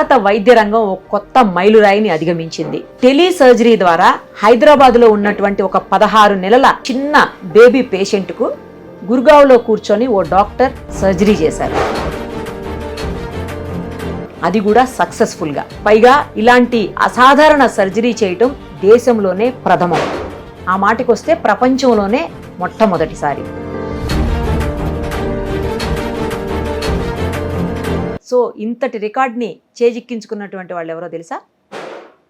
భారత వైద్య రంగం ఒక కొత్త మైలురాయిని అధిగమించింది. టెలి సర్జరీ ద్వారా హైదరాబాద్ లో ఉన్నటువంటి ఒక 16 నెలల చిన్న బేబీ పేషెంట్ కు గుర్గావ్లో కూర్చొని ఓ డాక్టర్ సర్జరీ చేశారు. అది కూడా సక్సెస్ఫుల్ గా. పైగా ఇలాంటి అసాధారణ సర్జరీ చేయటం దేశంలోనే ప్రథమం. ఆ మాటకొస్తే ప్రపంచంలోనే మొట్టమొదటిసారి. సో ఇంతటి రికార్డ్ని చేజిక్కించుకున్నటువంటి వాళ్ళు ఎవరో తెలుసా?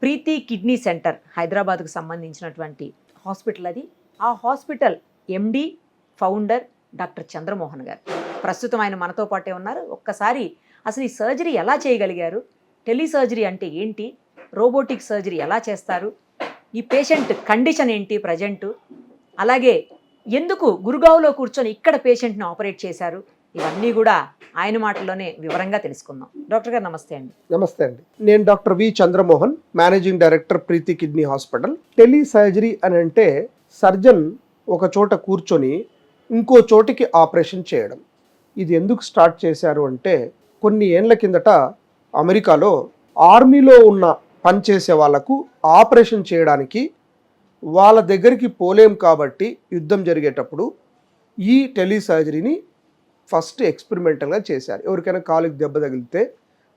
ప్రీతి కిడ్నీ సెంటర్, హైదరాబాద్కు సంబంధించినటువంటి హాస్పిటల్ అది. ఆ hospital MD founder doctor Chandramohan గారు. ప్రస్తుతం ఆయన మనతో పాటే ఉన్నారు. ఒక్కసారి అసలు ఈ సర్జరీ ఎలా చేయగలిగారు, టెలి సర్జరీ అంటే ఏంటి, రోబోటిక్ సర్జరీ ఎలా చేస్తారు, ఈ పేషెంట్ కండిషన్ ఏంటి ప్రజెంటు, అలాగే ఎందుకు గుర్గావ్లో కూర్చొని ఇక్కడ పేషెంట్ని ఆపరేట్ చేశారు, ఇవన్నీ కూడా ఆయన మాటల్లోనే వివరంగా తెలుసుకుందాం. డాక్టర్ గారు నమస్తే అండి. నమస్తే అండి. నేను doctor V Chandramohan, managing director Preethi kidney hospital. Tele surgery అని అంటే సర్జన్ ఒక చోట కూర్చొని ఇంకో చోటికి ఆపరేషన్ చేయడం. ఇది ఎందుకు స్టార్ట్ చేశారు అంటే కొన్ని ఏళ్ల కిందట అమెరికాలో ఆర్మీలో ఉన్న పనిచేసే వాళ్లకు ఆపరేషన్ చేయడానికి వాళ్ళ దగ్గరికి పోలేం కాబట్టి యుద్ధం జరిగేటప్పుడు ఈ టెలి సర్జరీని ఫస్ట్ ఎక్స్పెరిమెంటల్గా చేశారు. ఎవరికైనా కాలుకి దెబ్బ తగిలితే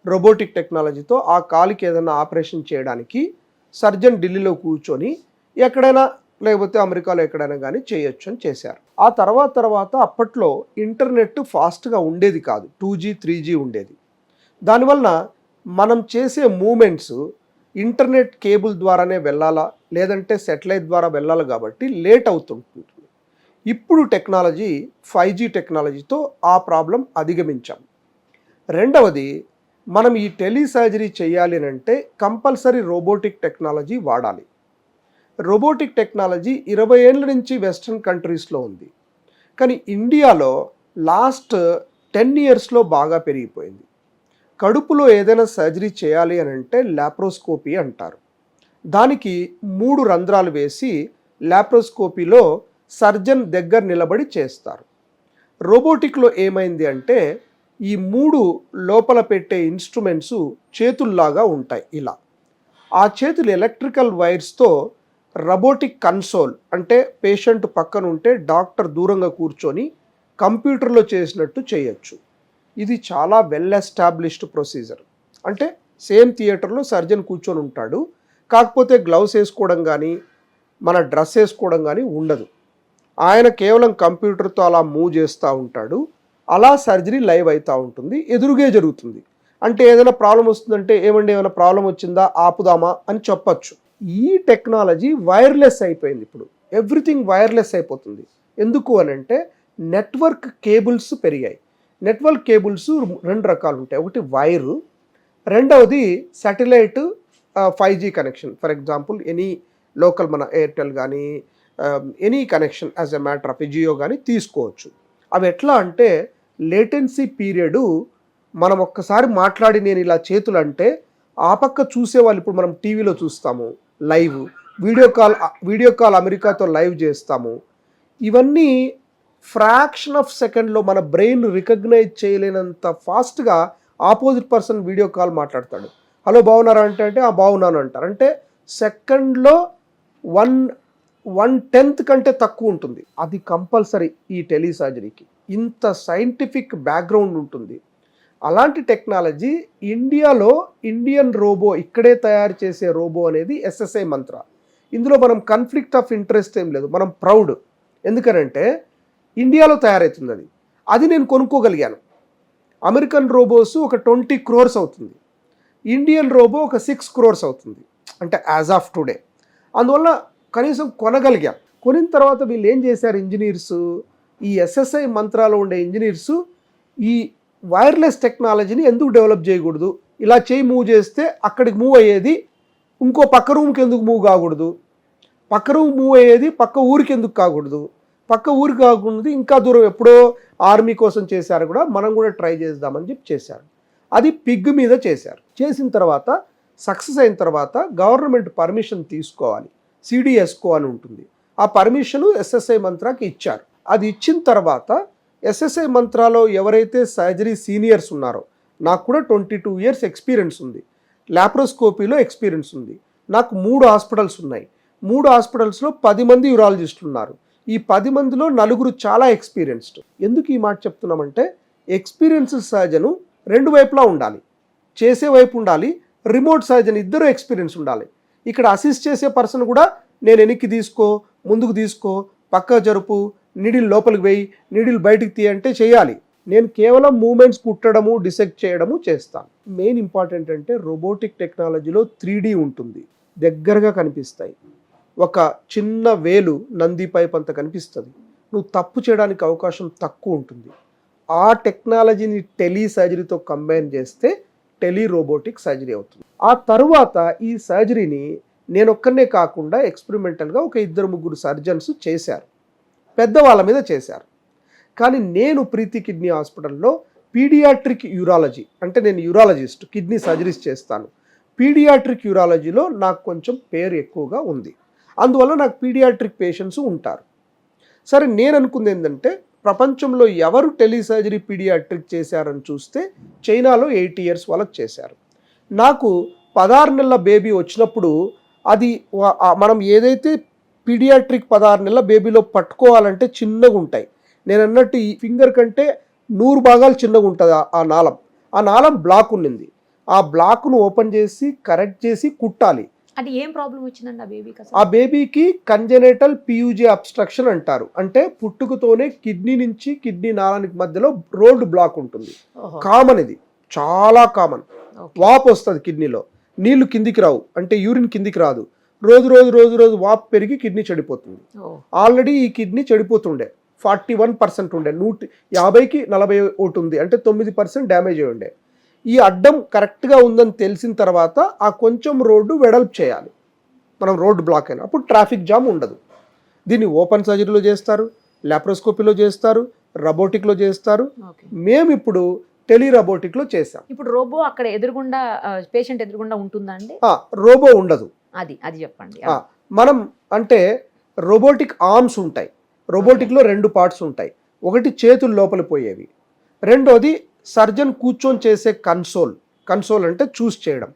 రోబోటిక్ టెక్నాలజీతో ఆ కాలుకి ఏదైనా ఆపరేషన్ చేయడానికి సర్జన్ ఢిల్లీలో కూర్చొని ఎక్కడైనా లేకపోతే అమెరికాలో ఎక్కడైనా కానీ చేయొచ్చు అని చేశారు. ఆ తర్వాత అప్పట్లో ఇంటర్నెట్ ఫాస్ట్గా ఉండేది కాదు, 2G 3G ఉండేది. దానివల్ల మనం చేసే మూమెంట్స్ ఇంటర్నెట్ కేబుల్ ద్వారానే వెళ్ళాలా లేదంటే సెటిలైట్ ద్వారా వెళ్ళాలి కాబట్టి లేట్ అవుతుంటుంది. ఇప్పుడు టెక్నాలజీ 5G టెక్నాలజీతో ఆ ప్రాబ్లం అధిగమించాం. రెండవది, మనం ఈ టెలి సర్జరీ చేయాలి అంటే కంపల్సరీ రోబోటిక్ టెక్నాలజీ వాడాలి. రోబోటిక్ టెక్నాలజీ 20 ఏళ్ళ నుంచి వెస్ట్రన్ కంట్రీస్లో ఉంది, కానీ ఇండియాలో లాస్ట్ 10 ఇయర్స్లో బాగా పెరిగిపోయింది. కడుపులో ఏదైనా సర్జరీ చేయాలి అని అంటే లాప్రోస్కోపీ అంటారు. దానికి 3 రంధ్రాలు వేసి లాప్రోస్కోపీలో సర్జన్ దగ్గర నిలబడి చేస్తారు. రోబోటిక్లో ఏమైంది అంటే ఈ 3 లోపల పెట్టే ఇన్స్ట్రుమెంట్స్ చేతుల్లాగా ఉంటాయి. ఇలా ఆ చేతులు ఎలక్ట్రికల్ వైర్స్తో రోబోటిక్ కన్సోల్ అంటే పేషెంట్ పక్కన ఉంటే డాక్టర్ దూరంగా కూర్చొని కంప్యూటర్లో చేసినట్టు చేయొచ్చు. ఇది చాలా వెల్ ఎస్టాబ్లిష్డ్ ప్రొసీజర్. అంటే సేమ్ థియేటర్లో సర్జన్ కూర్చొని ఉంటాడు, కాకపోతే గ్లౌస్ వేసుకోవడం కానీ మన డ్రెస్ వేసుకోవడం కానీ ఉండదు. ఆయన కేవలం కంప్యూటర్తో అలా మూవ్ చేస్తూ ఉంటాడు. అలా సర్జరీ లైవ్ అవుతూ ఉంటుంది, ఎదురుగే జరుగుతుంది. అంటే ఏదైనా ప్రాబ్లం వస్తుందంటే ఏమైనా ప్రాబ్లం వచ్చిందా ఆపుదామా అని చెప్పచ్చు. ఈ టెక్నాలజీ వైర్లెస్ అయిపోయింది. ఇప్పుడు ఎవ్రీథింగ్ వైర్లెస్ అయిపోతుంది. ఎందుకు అని అంటే నెట్వర్క్ కేబుల్స్ పెరిగాయి. నెట్వర్క్ కేబుల్స్ 2 రకాలు ఉంటాయి. ఒకటి వైరు, రెండవది satellite 5G connection. For example any local మన ఎయిర్టెల్ కానీ any connection as a matter of Jio కానీ తీసుకోవచ్చు. అవి ఎట్లా అంటే లేటెన్సీ పీరియడ్ మనం ఒక్కసారి మాట్లాడి నేను ఇలా చేతులు అంటే ఆ పక్క చూసేవాళ్ళు, ఇప్పుడు మనం టీవీలో చూస్తాము లైవ్, వీడియో కాల్ అమెరికాతో లైవ్ చేస్తాము. ఇవన్నీ ఫ్రాక్షన్ ఆఫ్ సెకండ్లో మన బ్రెయిన్ రికగ్నైజ్ చేయలేనంత ఫాస్ట్గా ఆపోజిట్ పర్సన్ వీడియో కాల్ మాట్లాడతాడు. హలో బాగున్నారా అంటే బాగున్నాను అంటారు. అంటే సెకండ్లో 1/10 కంటే తక్కువ ఉంటుంది. అది కంపల్సరీ ఈ టెలి సర్జరీకి. ఇంత సైంటిఫిక్ బ్యాక్గ్రౌండ్ ఉంటుంది. అలాంటి టెక్నాలజీ ఇండియాలో ఇండియన్ రోబో, ఇక్కడే తయారు చేసే రోబో అనేది SSI మంత్ర. ఇందులో మనం కాన్ఫ్లిక్ట్ ఆఫ్ ఇంట్రెస్ట్ ఏం లేదు, మనం ప్రౌడ్. ఎందుకనంటే ఇండియాలో తయారవుతుంది అది నేను కొనుక్కోగలిగాను. అమెరికన్ రోబోస్ ఒక 20 crores అవుతుంది, ఇండియన్ రోబో ఒక 6 crores అవుతుంది, అంటే యాజ్ ఆఫ్ టుడే. అందువల్ల కనీసం కొనగలిగాం. కొనిన తర్వాత వీళ్ళు ఏం చేశారు, ఇంజనీర్స్, ఈ SSI మంత్రాలో ఉండే ఇంజనీర్స్ ఈ వైర్లెస్ టెక్నాలజీని ఎందుకు డెవలప్ చేయకూడదు, ఇలా చేయి మూవ్ చేస్తే అక్కడికి మూవ్ అయ్యేది ఇంకో పక్క రూమ్కి ఎందుకు మూవ్ కాకూడదు, పక్క రూమ్ మూవ్ అయ్యేది పక్క ఊరికి ఎందుకు కాకూడదు, పక్క ఊరికి కాకూడదు ఇంకా దూరం ఎప్పుడో ఆర్మీ కోసం చేశారు కూడా, మనం కూడా ట్రై చేద్దామని చెప్పి చేశారు. అది పిగ్ మీద చేశారు. చేసిన తర్వాత సక్సెస్ అయిన తర్వాత గవర్నమెంట్ పర్మిషన్ తీసుకోవాలి, CDSCO అని ఉంటుంది. ఆ పర్మిషను SSI మంత్రాకి ఇచ్చారు. అది ఇచ్చిన తర్వాత SSI మంత్రాలో ఎవరైతే సర్జరీ సీనియర్స్ ఉన్నారో నాకు కూడా 22 ఇయర్స్ ఎక్స్పీరియన్స్ ఉంది, ల్యాప్రోస్కోపీలో ఎక్స్పీరియన్స్ ఉంది. నాకు 3 హాస్పిటల్స్ ఉన్నాయి. 3 హాస్పిటల్స్లో 10 మంది యూరాలజిస్టులు ఉన్నారు. ఈ 10 మందిలో 4 చాలా ఎక్స్పీరియన్స్డ్. ఎందుకు ఈ మాట చెప్తున్నామంటే ఎక్స్పీరియన్స్ సర్జను 2 వైపులా ఉండాలి, చేసే వైపు ఉండాలి, రిమోట్ సర్జన్ ఇద్దరు ఎక్స్పీరియన్స్ ఉండాలి. ఇక్కడ అసిస్ట్ చేసే పర్సన్ కూడా నేను వెనక్కి తీసుకో, ముందుకు తీసుకో, పక్క జరుపు, నీడిల్ లోపలికి వేయి, నీడిల్ బయటికి తీయంటే చేయాలి. నేను కేవలం మూమెంట్స్ కుట్టడము, డిసెక్ట్ చేయడము చేస్తాను. మెయిన్ ఇంపార్టెంట్ అంటే రోబోటిక్ టెక్నాలజీలో 3D ఉంటుంది, దగ్గరగా కనిపిస్తాయి. ఒక చిన్న వేలు నంది పైప్ అంత కనిపిస్తుంది. నువ్వు తప్పు చేయడానికి అవకాశం తక్కువ ఉంటుంది. ఆ టెక్నాలజీని టెలి సర్జరీతో కంబైన్ చేస్తే టెలి రోబోటిక్ సర్జరీ అవుతుంది. ఆ తరువాత ఈ సర్జరీని నేను ఒక్కనే కాకుండా ఎక్స్పెరిమెంటల్గా ఒక 2-3 సర్జన్స్ చేశారు, పెద్దవాళ్ళ మీద చేశారు. కానీ నేను ప్రీతి కిడ్నీ హాస్పిటల్లో పీడియాట్రిక్ యూరాలజీ, అంటే నేను యూరాలజిస్ట్, కిడ్నీ సర్జరీస్ చేస్తాను. పీడియాట్రిక్ యూరాలజీలో నాకు కొంచెం పేరు ఎక్కువగా ఉంది. అందువల్ల నాకు పీడియాట్రిక్ పేషెంట్స్ ఉంటారు. సరే, నేను అనుకుంది ఏంటంటే ప్రపంచంలో ఎవరు టెలిసర్జరీ పీడియాట్రిక్ చేశారని చూస్తే చైనాలో 8 ఇయర్స్ వాళ్ళకి చేశారు. నాకు 16 నెలల బేబీ వచ్చినప్పుడు అది మనం ఏదైతే పీడియాట్రిక్ 16 నెలల బేబీలో పట్టుకోవాలంటే చిన్నగా ఉంటాయి. నేను అన్నట్టు ఈ ఫింగర్ కంటే 100 భాగాలు చిన్నగా ఉంటుంది ఆ నాళం బ్లాక్ ఉన్నింది. ఆ బ్లాక్ను ఓపెన్ చేసి కరెక్ట్ చేసి కుట్టాలి. అది ఏం ప్రాబ్లం వచ్చిందండి ఆ బేబీకి? ఆ బేబీకి కంజెనేటల్ పియూజీ అబ్స్ట్రక్షన్ అంటారు. అంటే పుట్టుకతోనే కిడ్నీ నుంచి కిడ్నీ నాళానికి మధ్యలో రోడ్ బ్లాక్ ఉంటుంది. కామన్, ఇది చాలా కామన్. వాపు వస్తుంది కిడ్నీలో, నీళ్లు కిందికి రావు, అంటే యూరిన్ కిందికి రాదు. రోజు రోజు రోజు రోజు వాపు పెరిగి కిడ్నీ చెడిపోతుంది. ఆల్రెడీ ఈ కిడ్నీ చెడిపోతుండే, 41% ఉండే, 150కి 41 ఉంది, అంటే 9% డ్యామేజ్ అయి ఉండే. ఈ అడ్డం కరెక్ట్గా ఉందని తెలిసిన తర్వాత ఆ కొంచెం రోడ్డు వెడల్పు చేయాలి. మనం రోడ్డు బ్లాక్ అయినా అప్పుడు ట్రాఫిక్ జామ్ ఉండదు. దీన్ని ఓపెన్ సర్జరీలో చేస్తారు, లాప్రోస్కోపీలో చేస్తారు, రోబోటిక్లో చేస్తారు. మేము ఇప్పుడు టెలి రోబోటిక్లో చేసాం. ఇప్పుడు రోబో అక్కడ ఎదురుగుండా, పేషెంట్ ఎదురుగుండా ఉంటుందా అండి? రోబో ఉండదు. అది చెప్పండి. మనం అంటే రోబోటిక్ ఆర్మ్స్ ఉంటాయి. రోబోటిక్లో 2 పార్ట్స్ ఉంటాయి. ఒకటి చేతులు లోపల పోయేవి, రెండోది సర్జన్ కూర్చొని చేసే కన్సోల్ అంటే చూస్ చేయడం.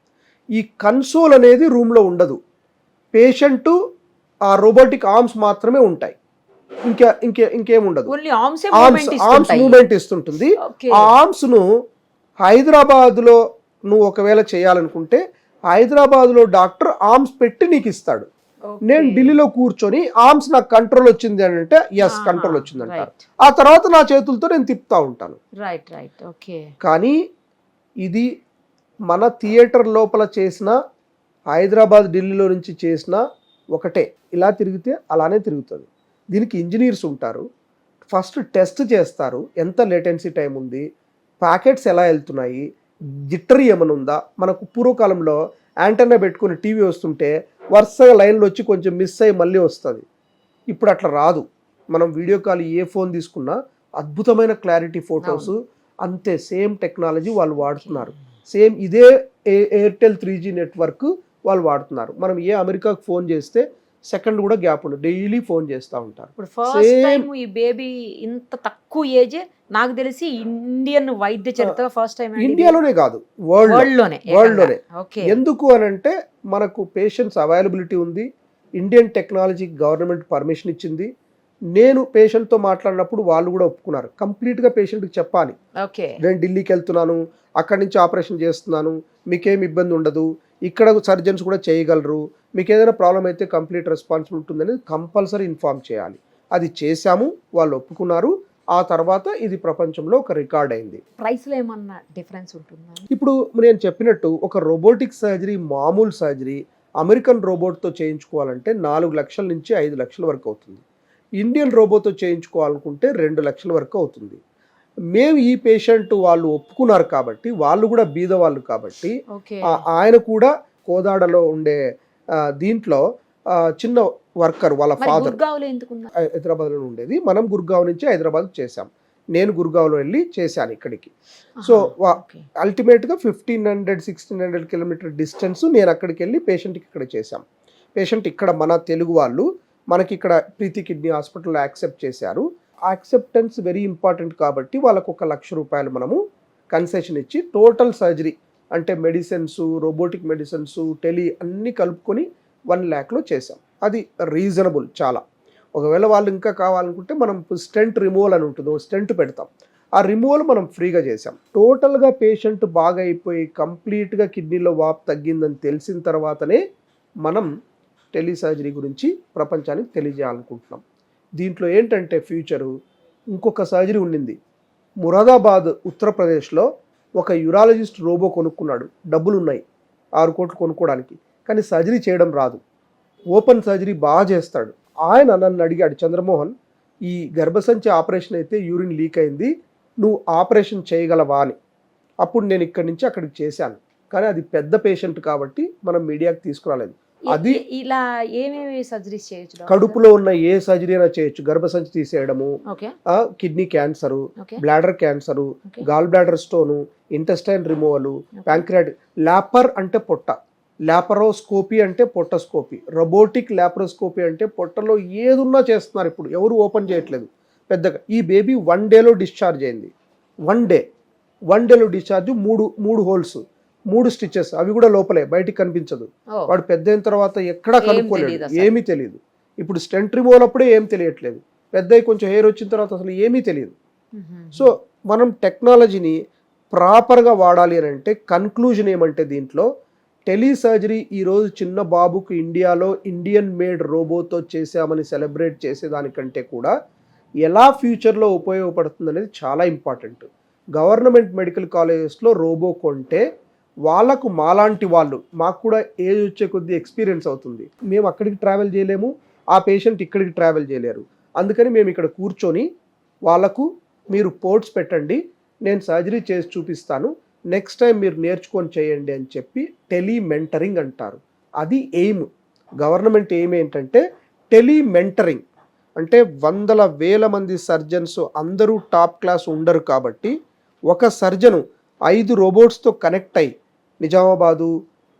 ఈ కన్సోల్ అనేది రూమ్లో ఉండదు, పేషెంట్ ఆ రోబోటిక్ ఆర్మ్స్ మాత్రమే ఉంటాయి, ఇంకేం ఉండదు. ఆర్మ్స్ మూమెంట్ ఇస్తుంటుంది. ఆ ఆర్మ్స్ను హైదరాబాద్లో నువ్వు ఒకవేళ చేయాలనుకుంటే హైదరాబాద్లో డాక్టర్ ఆర్మ్స్ పెట్టి నీకు ఇస్తాడు. నేను ఢిల్లీలో కూర్చొని ఆర్మ్స్ నాకు కంట్రోల్ వచ్చింది అని అంటే ఎస్ కంట్రోల్ వచ్చింది అంటారు. ఆ తర్వాత నా చేతులతో నేను తిప్పుతా ఉంటాను. కానీ ఇది మన థియేటర్ లోపల చేసిన, హైదరాబాద్ ఢిల్లీలో నుంచి చేసిన ఒకటే. ఇలా తిరిగితే అలానే తిరుగుతుంది. దీనికి ఇంజనీర్స్ ఉంటారు, ఫస్ట్ టెస్ట్ చేస్తారు, ఎంత లేటెన్సీ టైం ఉంది, ప్యాకెట్స్ ఎలా వెళ్తున్నాయి, జిట్టరీ ఏమైనా ఉందా. మనకు పూర్వకాలంలో యాంటెన్నా పెట్టుకుని టీవీ వస్తుంటే వరుసగా లైన్లో వచ్చి కొంచెం మిస్ అయ్యి మళ్ళీ వస్తుంది. ఇప్పుడు అట్లా రాదు. మనం వీడియో కాల్ ఏ ఫోన్ తీసుకున్నా అద్భుతమైన క్లారిటీ ఫొటోస్, అంతే సేమ్ టెక్నాలజీ వాళ్ళు వాడుతున్నారు. సేమ్ ఇదే ఎయిర్టెల్ 3G నెట్వర్క్ వాళ్ళు వాడుతున్నారు. మనం ఏ అమెరికాకు ఫోన్ చేస్తే సెకండ్ కూడా గ్యాప్ ఉండదు, డైలీ ఫోన్ చేస్తూ ఉంటారు. ఇప్పుడు ఫస్ట్ టైం ఈ బేబీ ఇంత తక్కువ ఏజ్, నాకు తెలిసి ఇండియన్ వైద్య చరిత్ర ఫస్ట్ టైం, ఇండియాలోనే కాదు వరల్డ్లోనే. ఎందుకు అని అంటే మనకు పేషెంట్స్ అవైలబిలిటీ ఉంది, ఇండియన్ టెక్నాలజీ గవర్నమెంట్ పర్మిషన్ ఇచ్చింది. నేను పేషెంట్తో మాట్లాడినప్పుడు వాళ్ళు కూడా ఒప్పుకున్నారు. కంప్లీట్గా పేషెంట్కి చెప్పాలి, నేను ఢిల్లీకి వెళ్తున్నాను, అక్కడి నుంచి ఆపరేషన్ చేస్తున్నాను, మీకేం ఇబ్బంది ఉండదు, ఇక్కడ సర్జన్స్ కూడా చేయగలరు, మీకు ఏదైనా ప్రాబ్లం అయితే కంప్లీట్ రెస్పాన్సిబుల్ ఉంటుందని కంపల్సరీ ఇన్ఫార్మ్ చేయాలి. అది చేశాము, వాళ్ళు ఒప్పుకున్నారు. ఆ తర్వాత ఇది ప్రపంచంలో ఒక రికార్డ్ అయింది. ప్రైస్లో ఏమన్నా డిఫరెన్స్ ఉంటుందా? ఇప్పుడు నేను చెప్పినట్టు ఒక రోబోటిక్ సర్జరీ, మామూలు సర్జరీ అమెరికన్ రోబోట్తో చేయించుకోవాలంటే 4 లక్షల నుంచి 5 లక్షల వరకు అవుతుంది. ఇండియన్ రోబోతో చేయించుకోవాలనుకుంటే 2 లక్షల వరకు అవుతుంది. మేము ఈ పేషెంట్ వాళ్ళు ఒప్పుకున్నారు కాబట్టి, వాళ్ళు కూడా బీద వాళ్ళు కాబట్టి, ఆయన కూడా కోదాడలో ఉండే దీంట్లో చిన్న వర్కర్, వాళ్ళ ఫాదర్ హైదరాబాద్లో ఉండేది. మనం గుర్గావ్ నుంచి హైదరాబాద్ చేసాం. నేను గుర్గావ్లో వెళ్ళి చేశాను ఇక్కడికి. సో అల్టిమేట్గా 1500-1600 కిలోమీటర్ డిస్టెన్స్ నేను అక్కడికి వెళ్ళి పేషెంట్కి ఇక్కడ చేశాం. పేషెంట్ ఇక్కడ మన తెలుగు వాళ్ళు మనకి ఇక్కడ ప్రీతి కిడ్నీ హాస్పిటల్లో యాక్సెప్ట్ చేశారు. యాక్సెప్టెన్స్ వెరీ ఇంపార్టెంట్ కాబట్టి వాళ్ళకు 1 లక్ష రూపాయలు మనము కన్సెషన్ ఇచ్చి టోటల్ సర్జరీ అంటే మెడిసిన్స్, రోబోటిక్ మెడిసిన్స్, టెలి అన్నీ కలుపుకొని 1 lakh చేసాం. అది రీజనబుల్ చాలా. ఒకవేళ వాళ్ళు ఇంకా కావాలనుకుంటే మనం స్టెంట్ రిమూవల్ అని ఉంటుంది, స్టెంట్ పెడతాం. ఆ రిమూవల్ మనం ఫ్రీగా చేసాం. టోటల్గా పేషెంట్ బాగా అయిపోయి కంప్లీట్గా కిడ్నీలో వాపు తగ్గిందని తెలిసిన తర్వాతనే మనం టెలి సర్జరీ గురించి ప్రపంచానికి తెలియజేయాలనుకుంటున్నాం. దీంట్లో ఏంటంటే ఫ్యూచరు ఇంకొక సర్జరీ ఉండింది. మురాదాబాద్ ఉత్తరప్రదేశ్లో ఒక యూరాలజిస్ట్ రోబో కొనుక్కున్నాడు. డబ్బులు ఉన్నాయి 6 కోట్లు కొనుక్కోవడానికి, కానీ సర్జరీ చేయడం రాదు. ఓపెన్ సర్జరీ బాగా చేస్తాడు. ఆయన నన్ను అడిగాడు, చంద్రమోహన్ ఈ గర్భసంచి ఆపరేషన్ అయితే యూరిన్ లీక్ అయింది, నువ్వు ఆపరేషన్ చేయగలవా అని. అప్పుడు నేను ఇక్కడి నుంచి అక్కడికి చేశాను, కానీ అది పెద్ద పేషెంట్ కాబట్టి మనం మీడియాకి తీసుకురాలేదు. అది ఇలా ఏమేమి సర్జరీస్ చేయొచ్చు? కడుపులో ఉన్న ఏ సర్జరీ అయినా చేయొచ్చు. గర్భసంచి తీసేయడము, kidney cancer, bladder cancer, gall bladder stone, intestine removal, pancreatic, ల్యాపర్ అంటే పొట్ట, ల్యాపరోస్కోపీ అంటే పొట్టస్కోపీ, రోబోటిక్ ల్యాపరోస్కోపీ అంటే పొట్టలో ఏదున్నా చేస్తున్నారు. ఇప్పుడు ఎవరు ఓపెన్ చేయట్లేదు పెద్దగా. ఈ బేబీ 1 dayలో డిశ్చార్జ్ అయింది. 1 dayలో డిశ్చార్జ్, 3 హోల్స్, 3 స్టిచెస్, అవి కూడా లోపలే, బయటికి కనిపించదు. వాడు పెద్ద అయిన తర్వాత ఎక్కడా కనుక్కోలేదు, ఏమీ తెలియదు. ఇప్పుడు స్టెంట్ రిమూవల్ అప్పుడే ఏం తెలియట్లేదు, పెద్ద కొంచెం హెయిర్ వచ్చిన తర్వాత అసలు ఏమీ తెలియదు. సో మనం టెక్నాలజీని ప్రాపర్గా వాడాలి అని అంటే కన్క్లూజన్ ఏమంటే దీంట్లో టెలి సర్జరీ ఈరోజు చిన్న బాబుకు ఇండియాలో ఇండియన్ మేడ్ రోబోతో చేసామని సెలబ్రేట్ చేసేదానికంటే కూడా ఎలా ఫ్యూచర్లో ఉపయోగపడుతుంది అనేది చాలా ఇంపార్టెంట్. గవర్నమెంట్ మెడికల్ కాలేజెస్లో రోబో కొంటే వాళ్ళకు మాలాంటి వాళ్ళు, మాకు కూడా ఏజ్ వచ్చే కొద్దీ ఎక్స్పీరియన్స్ అవుతుంది. మేము అక్కడికి ట్రావెల్ చేయలేము, ఆ పేషెంట్ ఇక్కడికి ట్రావెల్ చేయలేరు. అందుకని మేము ఇక్కడ కూర్చొని వాళ్ళకు మీరు పోర్ట్స్ పెట్టండి, నేను సర్జరీ చేసి చూపిస్తాను, నెక్స్ట్ టైం మీరు నేర్చుకొని చేయండి అని చెప్పి టెలి మెంటరింగ్ అంటారు. అది ఎయిమ్. గవర్నమెంట్ ఎయిమ్ ఏంటంటే టెలి మెంటరింగ్ అంటే 100,000 మంది సర్జన్స్ అందరూ టాప్ క్లాస్ ఉండరు కాబట్టి ఒక సర్జను 5 రోబోట్స్తో కనెక్ట్ అయ్యి, నిజామాబాదు,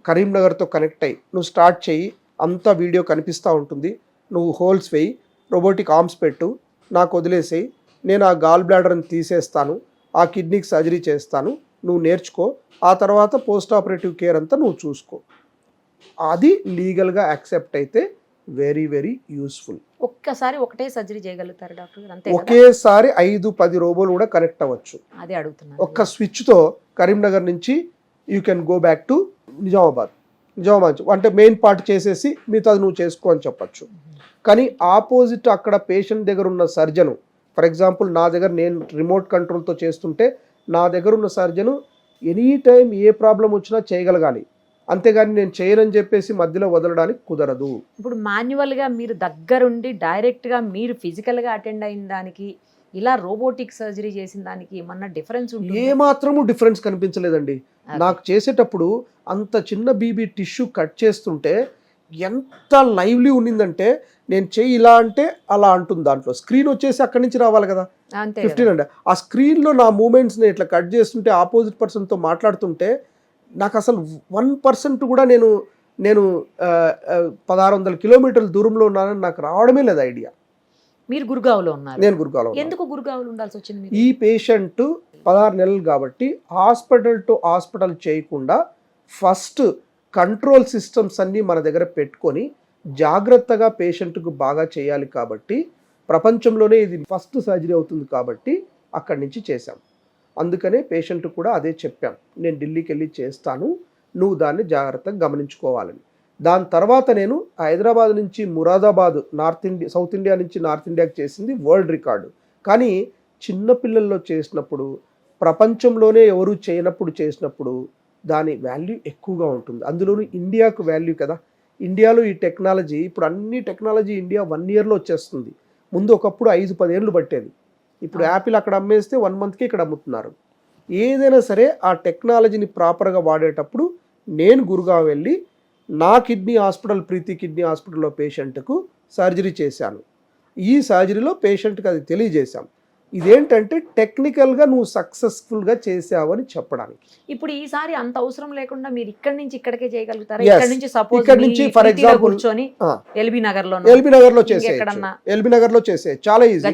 కరీంనగర్తో కనెక్ట్ అయ్యి, నువ్వు స్టార్ట్ చేయి, అంతా వీడియో కనిపిస్తూ ఉంటుంది, నువ్వు హోల్స్ వేయి, రోబోటిక్ ఆర్మ్స్ పెట్టు, నాకు వదిలేసేయి, నేను ఆ గాల్ బ్లాడర్ని తీసేస్తాను, ఆ కిడ్నీకి సర్జరీ చేస్తాను, నువ్వు నేర్చుకో, ఆ తర్వాత పోస్ట్ ఆపరేటివ్ కేర్ అంతా నువ్వు చూసుకో. అది లీగల్గా యాక్సెప్ట్ అయితే వెరీ వెరీ యూస్ఫుల్. ఒక్కసారి ఒకటే సర్జరీ చేయగలుగుతారు డాక్టర్ గారు? అంతే, ఒకేసారి 5-10 రోబోలు కూడా కనెక్ట్ అవ్వచ్చు. అదే అడుగుతున్నాను. ఒక్క స్విచ్తో కరీంనగర్ నుంచి you can go back to Nizamabad అంటే మెయిన్ పార్ట్ చేసేసి మిగతాది నువ్వు చేసుకో అని చెప్పచ్చు. కానీ ఆపోజిట్ అక్కడ పేషెంట్ దగ్గర ఉన్న సర్జను, ఫర్ ఎగ్జాంపుల్ నా దగ్గర నేను రిమోట్ కంట్రోల్తో చేస్తుంటే నా దగ్గర ఉన్న సర్జను ఎనీ టైం ఏ ప్రాబ్లం వచ్చినా చేయగలగాలి, అంతేగాని నేను చేయనని చెప్పేసి మధ్యలో వదలడానికి కుదరదు. ఇప్పుడు మాన్యువల్గా మీరు దగ్గరుండి డైరెక్ట్గా మీరు ఫిజికల్గా అటెండ్ అయిన దానికి ఇలా రోబోటిక్ సర్జరీ చేసిన దానికి ఏమన్నా డిఫరెన్స్ ఉంటుంది? ఏ మాత్రము డిఫరెన్స్ కనిపించలేదండి. నాకు చేసేటప్పుడు అంత చిన్న బీబీ టిష్యూ కట్ చేస్తుంటే ఎంత లైవ్లీ ఉన్నిందంటే, నేను చెయ్యి ఇలా అంటే అలా అంటుంది, దాంట్లో స్క్రీన్ వచ్చేసి అక్కడి నుంచి రావాలి కదా 15 అంటే ఆ స్క్రీన్లో నా మూమెంట్స్ని ఇట్లా కట్ చేస్తుంటే ఆపోజిట్ పర్సన్తో మాట్లాడుతుంటే నాకు అసలు 1% కూడా నేను 1600 కిలోమీటర్ల దూరంలో ఉన్నానని నాకు రావడమే లేదు ఐడియా. మీరు గుర్గావ్లో ఉన్నారు? నేను గుర్గావ్లో. ఎందుకు గుర్గావ్లో ఉండాల్సి వచ్చింది? ఈ పేషెంట్ 16 నెలలు కాబట్టి హాస్పిటల్ టు హాస్పిటల్ చేయకుండా ఫస్ట్ కంట్రోల్ సిస్టమ్స్ అన్నీ మన దగ్గర పెట్టుకొని జాగ్రత్తగా పేషెంట్కు బాగా చేయాలి కాబట్టి, ప్రపంచంలోనే ఇది ఫస్ట్ సర్జరీ అవుతుంది కాబట్టి అక్కడి నుంచి చేశాం. అందుకనే పేషెంట్ కూడా అదే చెప్పాం, నేను ఢిల్లీకి వెళ్ళి చేస్తాను, నువ్వు దాన్ని జాగ్రత్తగా గమనించుకోవాలని. దాని తర్వాత నేను హైదరాబాద్ నుంచి మురాదాబాద్, సౌత్ ఇండియా నుంచి నార్త్ ఇండియాకి చేసింది వరల్డ్ రికార్డు. కానీ చిన్నపిల్లల్లో చేసినప్పుడు, ప్రపంచంలోనే ఎవరు చేయనప్పుడు చేసినప్పుడు దాని వాల్యూ ఎక్కువగా ఉంటుంది. అందులోనూ ఇండియాకు వాల్యూ కదా. ఇండియాలో ఈ టెక్నాలజీ, ఇప్పుడు అన్ని టెక్నాలజీ ఇండియా 1 yearలో వచ్చేస్తుంది. ముందు ఒకప్పుడు 5-10 ఏళ్ళు పట్టేది. ఇప్పుడు యాపిల్ అక్కడ అమ్మేస్తే 1 monthకి ఇక్కడ అమ్ముతున్నారు. ఏదైనా సరే ఆ టెక్నాలజీని ప్రాపర్గా వాడేటప్పుడు నేను గురుగావ్ వెళ్ళి నా కిడ్నీ హాస్పిటల్, ప్రీతి కిడ్నీ హాస్పిటల్లో పేషెంట్కు సర్జరీ చేశాను. ఈ సర్జరీలో పేషెంట్కి అది తెలియజేశాం. ఇదేంటంటే టెక్నికల్గా నువ్వు సక్సెస్ఫుల్గా చేసావు అని చెప్పడానికి. ఇప్పుడు ఈసారి అంత అవసరం లేకుండా మీరు ఇక్కడ నుంచి ఇక్కడికే చేయగలుగుతారా? Yes. ఇక్కడ నుంచి సపోజ్ ఇక్కడ నుంచి ఫర్ ఎగ్జాంపుల్ కూర్చొని ఎల్బీ నగర్ లో చేసే చాలా ఈజీ.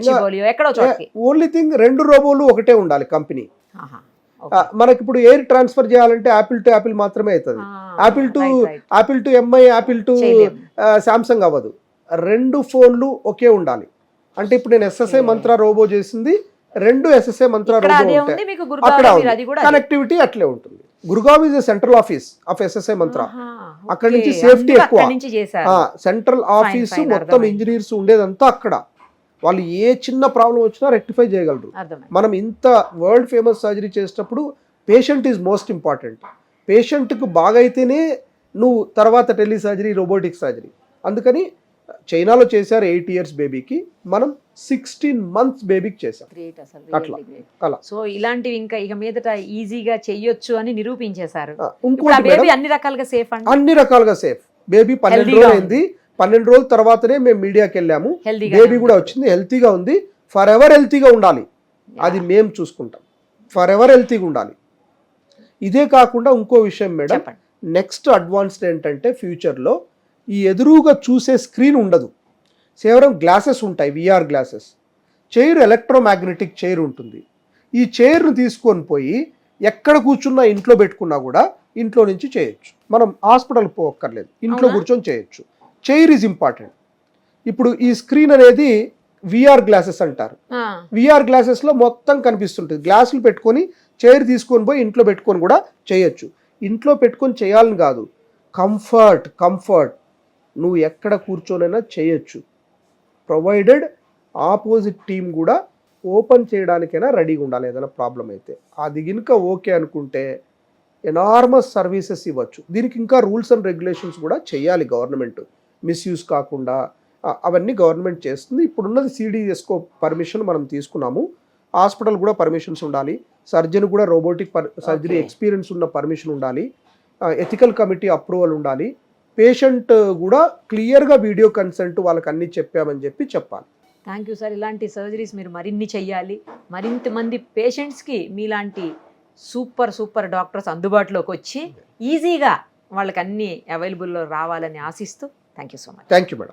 ఎక్కడో చోటకి. ఓన్లీ థింగ్ 2 రోబోలు ఒకటే ఉండాలి కంపెనీ. మనకి ఇప్పుడు ఎయిర్ ట్రాన్స్ఫర్ చేయాలంటే యాపిల్ టు యాపిల్ మాత్రమే అవుతుంది. Apple to MI, Apple to Samsung అవ్వదు. 2 ఫోన్లు ఒకే ఉండాలి. అంటే ఇప్పుడు నేను ఎస్ఎస్ఐ మంత్ర రోబో చేసింది, 2 ఎస్ఎస్ఐ మంత్ర రోబో ఉంటాయి, అక్కడ కనెక్టివిటీ అట్లే ఉంటుంది. Gurgaon is central office of SSI మంత్ర. అక్కడ నుంచి సేఫ్టీ ఎక్కువ. సెంట్రల్ ఆఫీస్ మొత్తం ఇంజనీర్స్ ఉండేదంతా అక్కడ. వాళ్ళు ఏ చిన్న ప్రాబ్లం వచ్చినా రెక్టిఫై చేయగలరు. మనం ఇంత వరల్డ్ ఫేమస్ సర్జరీ చేసేటప్పుడు పేషెంట్ ఈజ్ మోస్ట్ ఇంపార్టెంట్. పేషెంట్కు బాగా అయితేనే నువ్వు తర్వాత టెలి సర్జరీ, రోబోటిక్ సర్జరీ. అందుకని చైనాలో చేశారు 8 years బేబీకి, మనం 16 months బేబీకి చేశాం. అట్లా అలా. సో ఇలాంటివి ఇంకా ఇక మీదట ఈజీగా చెయ్యొచ్చు అని నిరూపించేశారు. ఇంకోటి అన్ని రకాలుగా సేఫ్ అండి, అన్ని రకాలుగా సేఫ్. బేబీ 12 రోజులు అయింది. 12 రోజుల తర్వాతనే మేము మీడియాకి వెళ్ళాము. బేబీ కూడా వచ్చింది, హెల్తీగా ఉంది. ఫర్ ఎవర్ హెల్తీగా ఉండాలి, అది మేము చూసుకుంటాం. ఫర్ ఎవర్ హెల్తీగా ఉండాలి. ఇదే కాకుండా ఇంకో విషయం మేడం, నెక్స్ట్ అడ్వాన్స్డ్ ఏంటంటే ఫ్యూచర్లో ఈ ఎదురుగా చూసే స్క్రీన్ ఉండదు, కేవలం గ్లాసెస్ ఉంటాయి, VR glasses. Chair electromagnetic chair ఉంటుంది. ఈ చైర్ను తీసుకొని పోయి ఎక్కడ కూర్చున్నా, ఇంట్లో పెట్టుకున్నా కూడా ఇంట్లో నుంచి చేయొచ్చు. మనం హాస్పిటల్ పోక్కర్లేదు, ఇంట్లో కూర్చొని చేయొచ్చు. Chair is important. ఇప్పుడు ఈ స్క్రీన్ అనేది విఆర్ గ్లాసెస్ అంటారు. విఆర్ గ్లాసెస్లో మొత్తం కనిపిస్తుంటుంది. గ్లాసులు పెట్టుకొని చైర్ తీసుకొని పోయి ఇంట్లో పెట్టుకొని కూడా చేయొచ్చు. ఇంట్లో పెట్టుకొని చేయాలని కాదు, కంఫర్ట్ నువ్వు ఎక్కడ కూర్చోనైనా చేయొచ్చు. ప్రొవైడెడ్ ఆపోజిట్ టీం కూడా ఓపెన్ చేయడానికైనా రెడీగా ఉండాలి ఏదైనా ప్రాబ్లం అయితే. అది కనుక ఓకే అనుకుంటే ఎనార్మస్ సర్వీసెస్ ఇవ్వచ్చు. దీనికి ఇంకా రూల్స్ అండ్ రెగ్యులేషన్స్ కూడా చేయాలి గవర్నమెంట్, మిస్యూజ్ కాకుండా. అవన్నీ గవర్నమెంట్ చేస్తుంది. ఇప్పుడున్నది సిడిఎస్కో పర్మిషన్ మనం తీసుకున్నాము. హాస్పిటల్ కూడా పర్మిషన్స్ ఉండాలి, సర్జన్ కూడా రోబోటిక్ సర్జరీ ఎక్స్పీరియన్స్ ఉన్న పర్మిషన్ ఉండాలి, ఎథికల్ కమిటీ అప్రూవల్ ఉండాలి. పేషెంట్ కూడా క్లియర్గా వీడియో కన్సెంట్ వాళ్ళకి అన్ని చెప్పామని చెప్పాలి. Thank you sir. ఇలాంటి సర్జరీస్ మీరు మరిన్ని చెయ్యాలి. మరింత మంది పేషెంట్స్కి మీలాంటి సూపర్ డాక్టర్స్ అందుబాటులోకి వచ్చి ఈజీగా వాళ్ళకి అన్ని అవైలబుల్లో రావాలని ఆశిస్తూ thank you so much. Thank you madam.